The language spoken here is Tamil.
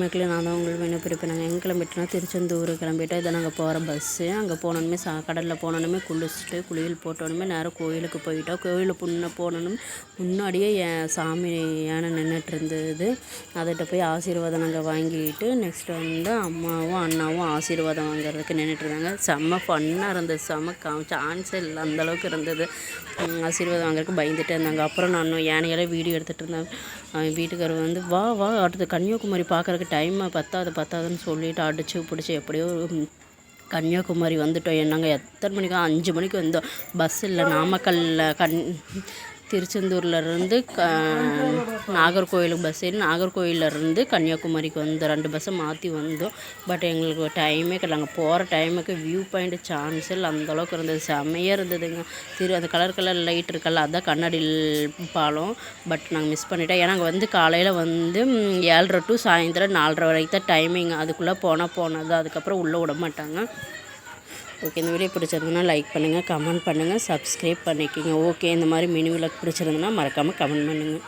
மக்களே, நான் தான் உங்களுக்கு வேணும் பிடிப்பேன். நாங்கள் எங்கே கிளம்பிட்டோன்னா திருச்செந்தூர் கிளம்பிட்டோம். இதை நாங்கள் போகிற பஸ்ஸு. அங்கே போனோன்னுமே கடலில் போனோன்னுமே குளிச்சுட்டு குளியல் போட்டோன்னுமே நேராக கோயிலுக்கு போயிட்டோம். கோயிலுக்கு போனோன்னும் முன்னாடியே என் சாமி யானை நின்றுட்டு இருந்தது. அதுகிட்ட போய் ஆசீர்வாதம் நாங்கள் வாங்கிட்டு நெக்ஸ்ட்டு வந்து அம்மாவும் அண்ணாவும் ஆசீர்வாதம் வாங்குறதுக்கு நின்றுட்டு இருந்தாங்க. செம்ம ஃபன்னாக இருந்தது. செம்ம சான்ஸே இல்லை, அந்தளவுக்கு இருந்தது. ஆசீர்வாதம் வாங்குறதுக்கு பயந்துகிட்டே இருந்தாங்க. அப்புறம் நான் யானையெல்லாம் வீடியோ எடுத்துகிட்டு இருந்தேன். வீட்டுக்காரர் வந்து வா அடுத்து கன்னியாகுமரி பார்க்குறதுக்கு டைம் பத்தாதுன்னு சொல்லிவிட்டு அடித்து பிடிச்சி எப்படியோ கன்னியாகுமரி வந்துவிட்டோம். நாங்கள் எத்தனை மணிக்கு 5 மணிக்கு வந்தோம். பஸ் இல்லை, நாமக்கல்லில் திருச்செந்தூர்லேருந்து நாகர்கோயிலுக்கு பஸ் ஏறி நாகர்கோயிலேருந்து கன்னியாகுமரிக்கு வந்தோம். 2 பஸ்ஸை மாற்றி வந்தோம். பட் எங்களுக்கு டைமே கிடையாது. நாங்கள் போகிற டைமுக்கு வியூ பாயிண்ட் சான்ஸ் இல்லை, அந்தளவுக்கு இருந்தது. செம்மையாக இருந்ததுங்க. அந்த கலர் லைட் இருக்கல, அதுதான் கண்ணாடி பாலம். பட் நாங்கள் மிஸ் பண்ணிட்டோம். ஏன்னா அங்கே வந்து காலையில் வந்து 7:30 to சாயந்தரம் 4:30 வரைக்கும் தான் டைமிங். அதுக்குள்ளே போனது, அதுக்கப்புறம் உள்ளே விட மாட்டாங்க. ஓகே, இந்த வீடியோ பிடிச்சிருந்ததுன்னா லைக் பண்ணுங்கள், கமெண்ட் பண்ணுங்கள், சப்ஸ்கிரைப் பண்ணிக்கோங்க. ஓகே, இந்த மாதிரி மினி விலாக் பிடிச்சிருந்ததுன்னா மறக்காமல் கமெண்ட் பண்ணுங்கள்.